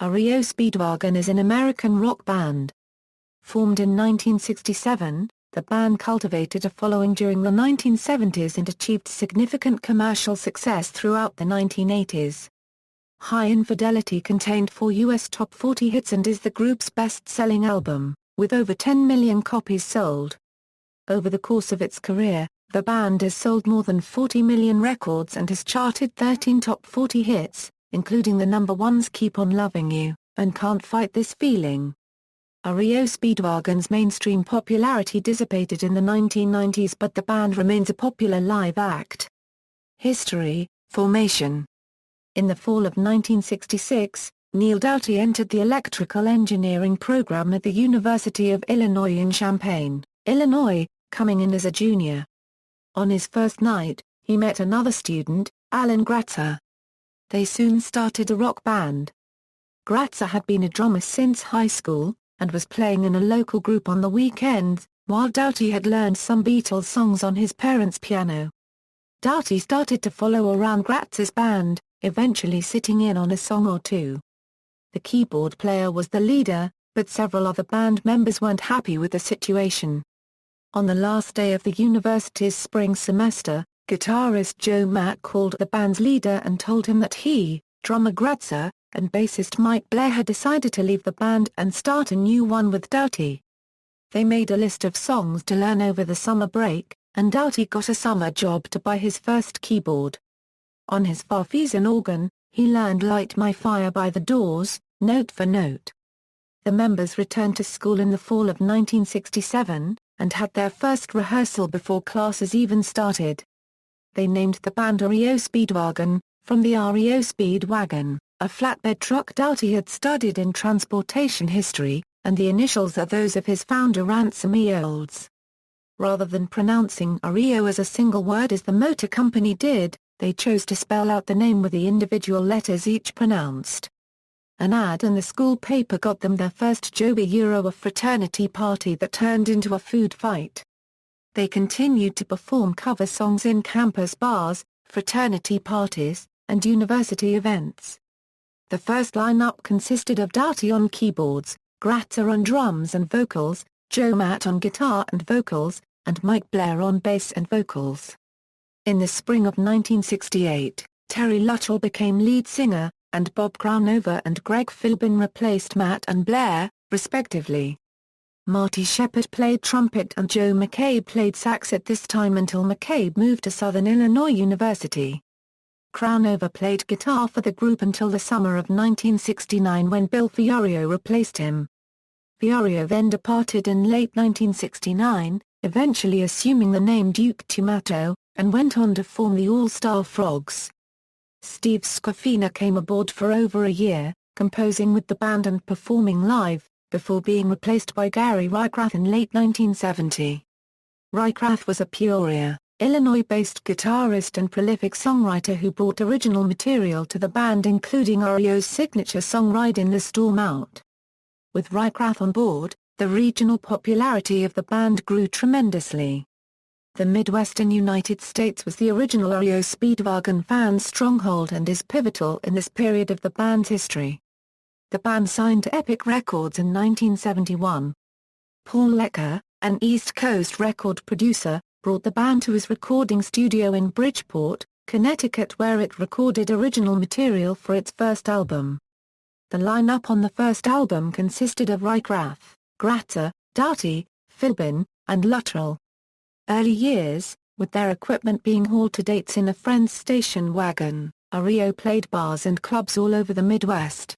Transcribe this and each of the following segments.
REO Speedwagon is an American rock band. Formed in 1967, the band cultivated a following during the 1970s and achieved significant commercial success throughout the 1980s. High Infidelity contained 4 U.S. top 40 hits and is the group's best-selling album, with over 10 million copies sold. Over the course of its career, the band has sold more than 40 million records and has charted 13 top 40 hits, including the number ones Keep On Loving You, and Can't Fight This Feeling. REO Speedwagon's mainstream popularity dissipated in the 1990s, but the band remains a popular live act. History, formation. In the fall of 1966, Neil Doughty entered the electrical engineering program at the University of Illinois in Champaign, Illinois, coming in as a junior. On his first night, he met another student, Alan Gratzer. They soon started a rock band. Gratzer had been a drummer since high school, and was playing in a local group on the weekends, while Doughty had learned some Beatles songs on his parents' piano. Doughty started to follow around Gratzer's band, eventually sitting in on a song or two. The keyboard player was the leader, but several other band members weren't happy with the situation. On the last day of the university's spring semester, guitarist Joe Matt called the band's leader and told him that he, drummer Gratzer, and bassist Mike Blair had decided to leave the band and start a new one with Doughty. They made a list of songs to learn over the summer break, and Doughty got a summer job to buy his first keyboard. On his Farfisa organ, he learned Light My Fire by The Doors, note for note. The members returned to school in the fall of 1967, and had their first rehearsal before classes even started. They named the band REO Speedwagon, from the REO Speedwagon, a flatbed truck Doughty had studied in transportation history, and the initials are those of his founder Ransom E. Olds. Rather than pronouncing REO as a single word as the motor company did, they chose to spell out the name with the individual letters each pronounced. An ad in the school paper got them their first job, a fraternity party that turned into a food fight. They continued to perform cover songs in campus bars, fraternity parties, and university events. The first lineup consisted of Doughty on keyboards, Gratzer on drums and vocals, Joe Matt on guitar and vocals, and Mike Blair on bass and vocals. In the spring of 1968, Terry Luttrell became lead singer, and Bob Crownover and Greg Philbin replaced Matt and Blair, respectively. Marty Shepard played trumpet and Joe McCabe played sax at this time until McCabe moved to Southern Illinois University. Crownover played guitar for the group until the summer of 1969 when Bill Fiorio replaced him. Fiorio then departed in late 1969, eventually assuming the name Duke Tomato, and went on to form the All-Star Frogs. Steve Scafina came aboard for over a year, composing with the band and performing live, before being replaced by Gary Rycrath in late 1970. Rycrath was a Peoria, Illinois-based guitarist and prolific songwriter who brought original material to the band, including REO's signature song Ride in the Storm Out. With Rycrath on board, the regional popularity of the band grew tremendously. The Midwestern United States was the original REO Speedwagon fan stronghold and is pivotal in this period of the band's history. The band signed to Epic Records in 1971. Paul Lecker, an East Coast record producer, brought the band to his recording studio in Bridgeport, Connecticut, where it recorded original material for its first album. The lineup on the first album consisted of Rycrath, Gratzer, Doughty, Philbin, and Luttrell. Early years, with their equipment being hauled to dates in a friend's station wagon, REO played bars and clubs all over the Midwest.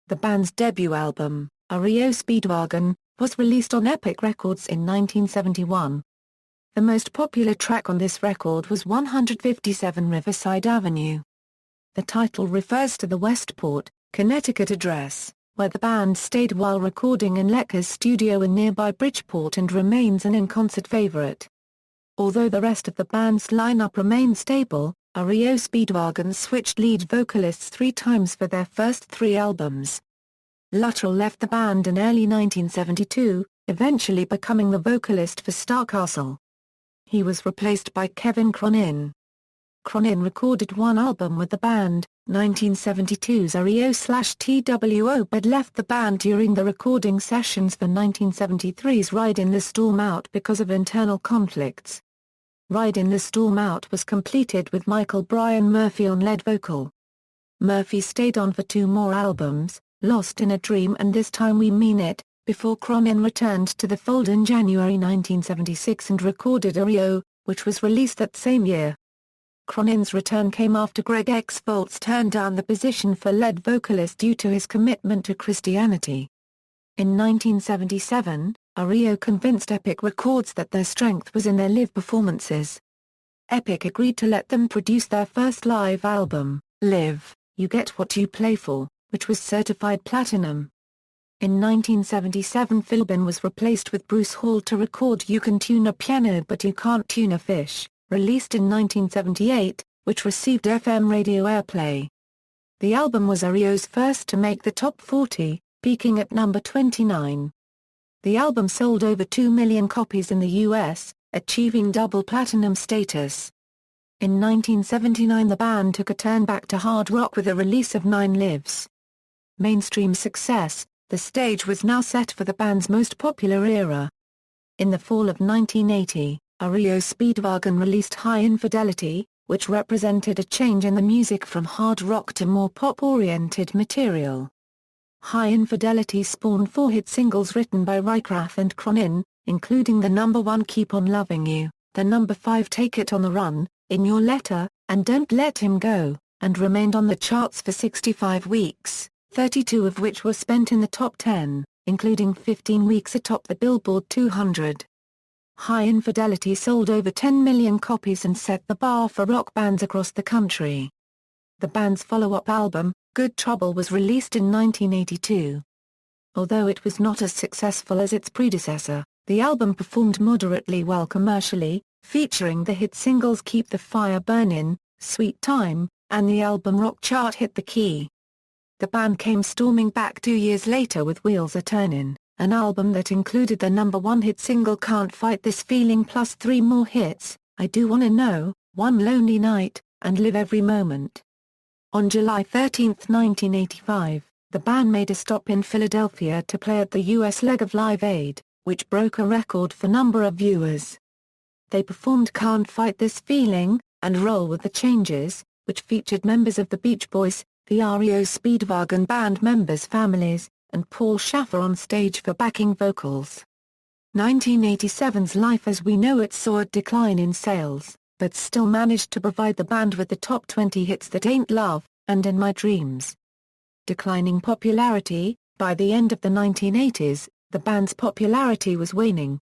The band's debut album, REO Speedwagon, was released on Epic Records in 1971. The most popular track on this record was 157 Riverside Avenue. The title refers to the Westport, Connecticut address, where the band stayed while recording in Lecker's studio in nearby Bridgeport, and remains an in-concert favorite. Although the rest of the band's lineup remained stable, REO Speedwagon switched lead vocalists 3 times for their first 3 albums. Luttrell left the band in early 1972, eventually becoming the vocalist for Starcastle. He was replaced by Kevin Cronin. Cronin recorded one album with the band, 1972's REO/TWO, but left the band during the recording sessions for 1973's Ride in the Storm Out because of internal conflicts. Ride in the Storm Out was completed with Michael Brian Murphy on lead vocal. Murphy stayed on for two more albums, Lost in a Dream and This Time We Mean It, before Cronin returned to the fold in January 1976 and recorded R.E.O., which was released that same year. Cronin's return came after Greg X Volz turned down the position for lead vocalist due to his commitment to Christianity. In 1977, R.E.O. convinced Epic Records that their strength was in their live performances. Epic agreed to let them produce their first live album, Live, You Get What You Play For, which was certified platinum. In 1977 Philbin was replaced with Bruce Hall to record You Can Tune a Piano But You Can't Tune a Fish, released in 1978, which received FM radio airplay. The album was R.E.O.'s first to make the top 40, peaking at number 29. The album sold over 2 million copies in the U.S., achieving double platinum status. In 1979 the band took a turn back to hard rock with the release of Nine Lives. Mainstream success, the stage was now set for the band's most popular era. In the fall of 1980, REO Speedwagon released High Infidelity, which represented a change in the music from hard rock to more pop-oriented material. High Infidelity spawned 4 hit singles written by Rycraft and Cronin, including the number 1 Keep On Loving You, the number 5 Take It On The Run, In Your Letter, and Don't Let Him Go, and remained on the charts for 65 weeks, 32 of which were spent in the top 10, including 15 weeks atop the Billboard 200. High Infidelity sold over 10 million copies and set the bar for rock bands across the country. The band's follow-up album, Good Trouble, was released in 1982. Although it was not as successful as its predecessor, the album performed moderately well commercially, featuring the hit singles Keep the Fire Burnin', Sweet Time, and the album rock chart hit The Key. The band came storming back 2 years later with Wheels a Turnin', an album that included the number 1 hit single Can't Fight This Feeling plus 3 more hits, I Do Wanna Know, One Lonely Night, and Live Every Moment. On July 13, 1985, the band made a stop in Philadelphia to play at the U.S. leg of Live Aid, which broke a record for number of viewers. They performed Can't Fight This Feeling, and Roll With the Changes, which featured members of the Beach Boys, the REO Speedwagon band members' families, and Paul Shaffer on stage for backing vocals. 1987's Life as We Know It saw a decline in sales, but still managed to provide the band with the top 20 hits That Ain't Love, and In My Dreams. Declining popularity, by the end of the 1980s, the band's popularity was waning.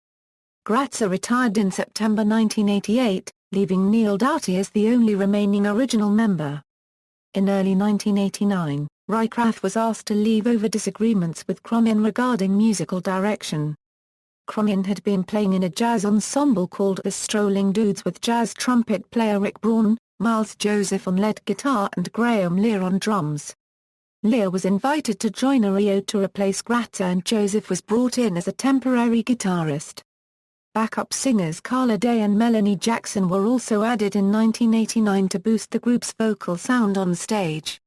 Gratzer retired in September 1988, leaving Neil Doughty as the only remaining original member. In early 1989, Rycraft was asked to leave over disagreements with Cronin regarding musical direction. Cronin had been playing in a jazz ensemble called the Strolling Dudes with jazz trumpet player Rick Braun, Miles Joseph on lead guitar and Graham Lear on drums. Lear was invited to join R.E.O. to replace Gratzer, and Joseph was brought in as a temporary guitarist. Backup singers Carla Day and Melanie Jackson were also added in 1989 to boost the group's vocal sound on stage.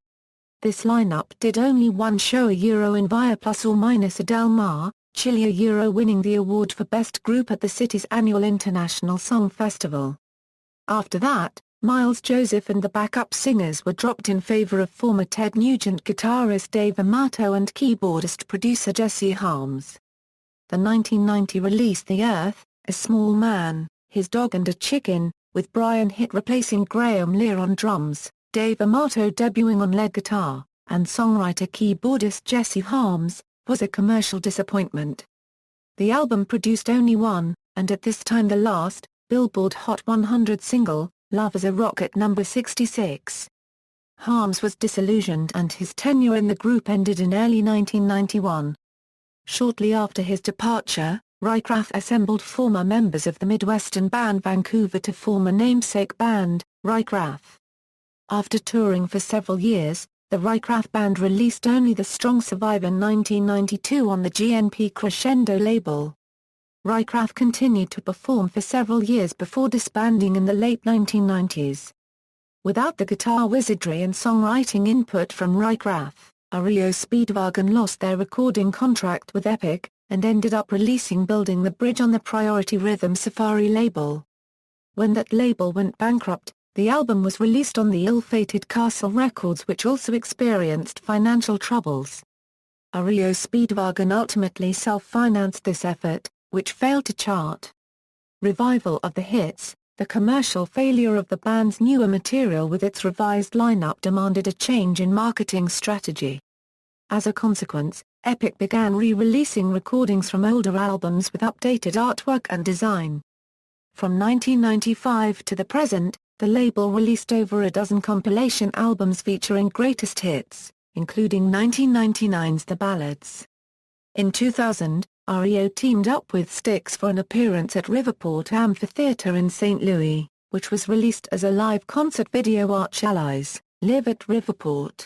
This lineup did only one show in Via Plus or Minus Del Mar, Chile winning the award for Best Group at the city's annual International Song Festival. After that, Miles Joseph and the backup singers were dropped in favor of former Ted Nugent guitarist Dave Amato and keyboardist-producer Jesse Harms. The 1990 release The Earth, A Small Man, His Dog and a Chicken, with Brian Hitt replacing Graham Lear on drums, Dave Amato debuting on lead guitar, and songwriter-keyboardist Jesse Harms, was a commercial disappointment. The album produced only one, and at this time the last, Billboard Hot 100 single, Love Is a Rock at number 66. Harms was disillusioned and his tenure in the group ended in early 1991. Shortly after his departure, Rycraft assembled former members of the Midwestern band Vancouver to form a namesake band, Rycraft. After touring for several years, the Rycraft band released only The Strong Survive in 1992 on the GNP Crescendo label. Rycraft continued to perform for several years before disbanding in the late 1990s. Without the guitar wizardry and songwriting input from Rycraft, REO Speedwagon lost their recording contract with Epic, and ended up releasing Building the Bridge on the Priority Rhythm Safari label. When that label went bankrupt, the album was released on the ill-fated Castle Records, which also experienced financial troubles. REO Speedwagon ultimately self-financed this effort, which failed to chart. Revival of the hits. The commercial failure of the band's newer material with its revised lineup demanded a change in marketing strategy. As a consequence, Epic began re-releasing recordings from older albums with updated artwork and design. From 1995 to the present, the label released over a dozen compilation albums featuring greatest hits, including 1999's The Ballads. In 2000, REO teamed up with Styx for an appearance at Riverport Amphitheatre in St. Louis, which was released as a live concert video. Arch Allies, Live at Riverport.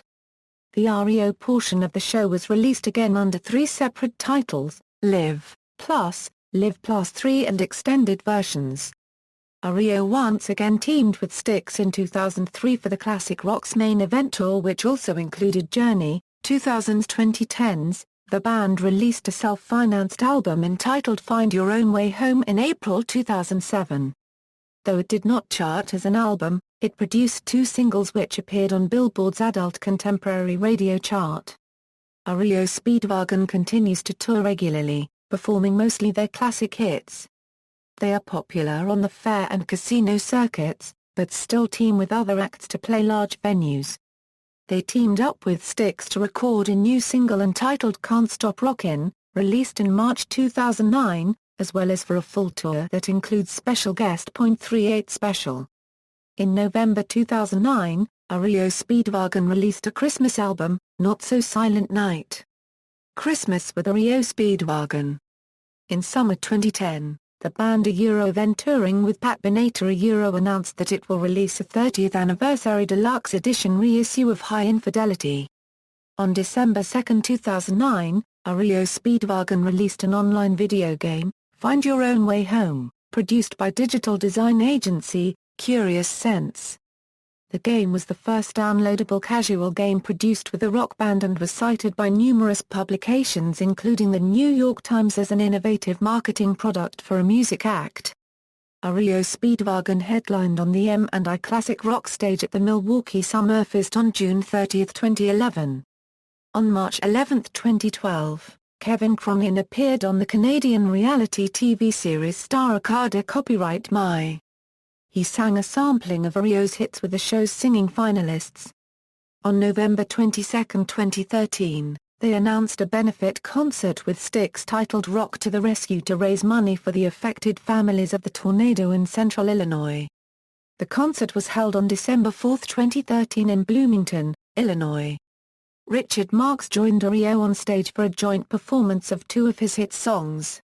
The REO portion of the show was released again under 3 separate titles, Live Plus 3 and extended versions. REO once again teamed with Styx in 2003 for the Classic Rock's main event tour, which also included Journey, 2000's 2010s. The band released a self-financed album entitled Find Your Own Way Home in April 2007. Though it did not chart as an album, it produced 2 singles which appeared on Billboard's Adult Contemporary Radio chart. REO Speedwagon continues to tour regularly, performing mostly their classic hits. They are popular on the fair and casino circuits, but still team with other acts to play large venues. They teamed up with Styx to record a new single entitled Can't Stop Rockin', released in March 2009, as well as for a full tour that includes special guest .38 special. In November 2009, REO Speedwagon released a Christmas album, Not So Silent Night. Christmas with REO Speedwagon. In summer 2010, the band R.E.O. then touring with Pat Benatar. R.E.O. announced that it will release a 30th anniversary deluxe edition reissue of High Infidelity. On December 2, 2009, REO Speedwagon released an online video game, Find Your Own Way Home, produced by digital design agency, Curious Sense. The game was the first downloadable casual game produced with the rock band and was cited by numerous publications including the New York Times as an innovative marketing product for a music act. REO Speedwagon headlined on the M&I Classic Rock stage at the Milwaukee Summerfest on June 30, 2011. On March 11, 2012, Kevin Cronin appeared on the Canadian reality TV series Star Academy copyright My. He sang a sampling of REO's hits with the show's singing finalists. On November 22, 2013, they announced a benefit concert with Styx titled Rock to the Rescue to raise money for the affected families of the tornado in central Illinois. The concert was held on December 4, 2013 in Bloomington, Illinois. Richard Marx joined REO on stage for a joint performance of 2 of his hit songs.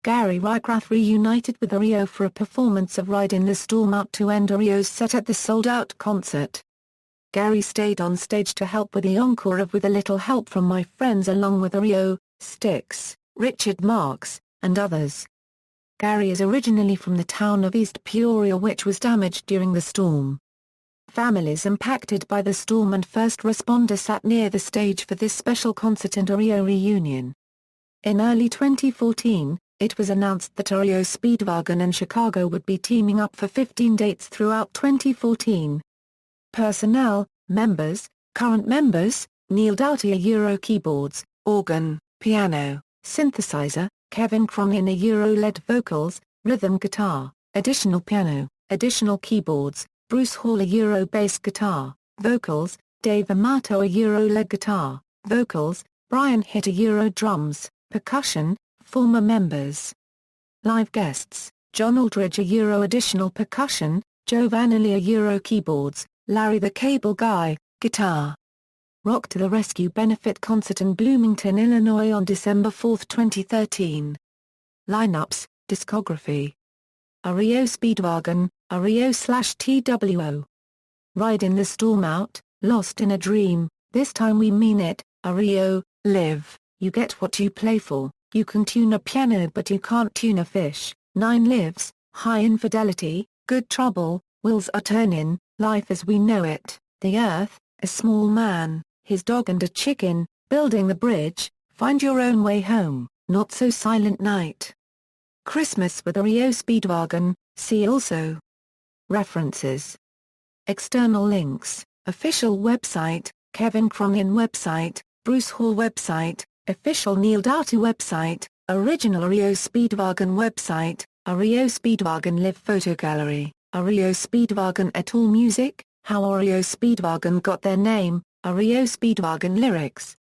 Gary Rycraft reunited with REO for a performance of Ride in the Storm out to end REO's set at the sold-out concert. Gary stayed on stage to help with the encore of With a Little Help from My Friends along with REO, Styx, Richard Marx, and others. Gary is originally from the town of East Peoria, which was damaged during the storm. Families impacted by the storm and first responders sat near the stage for this special concert and REO reunion. In early 2014, it was announced that REO Speedwagon and Chicago would be teaming up for 15 dates throughout 2014. Personnel, members, current members, Neil Doughty R.E.O. keyboards, organ, piano, synthesizer, Kevin Cronin R.E.O. lead vocals, rhythm guitar, additional piano, additional keyboards, Bruce Hall R.E.O. bass guitar, vocals, Dave Amato R.E.O. lead guitar, vocals, Brian Hitt R.E.O. drums, percussion, former members. Live guests, John Aldridge R.E.O. additional percussion, Joe Vanelli R.E.O. keyboards, Larry the Cable Guy, guitar. Rock to the Rescue benefit concert in Bloomington, Illinois on December 4, 2013. Lineups, discography. REO Speedwagon, REO/TWO. Ride in the Storm Out, Lost in a Dream, This Time We Mean It, REO, Live, You Get What You Play For, You Can Tune a Piano But You Can't Tune a Fish, 9 Lives, High Infidelity, Good Trouble, Wheels Are Turnin', Life as We Know It, The Earth, A Small Man, His Dog and a Chicken, Building the Bridge, Find Your Own Way Home, Not So Silent Night. Christmas with REO Speedwagon, see also. References. External links, official website, Kevin Cronin website, Bruce Hall website, official Neil Doughty website, original REO Speedwagon website, REO Speedwagon Live Photo Gallery, REO Speedwagon et al. Music, How REO Speedwagon Got Their Name, REO Speedwagon Lyrics.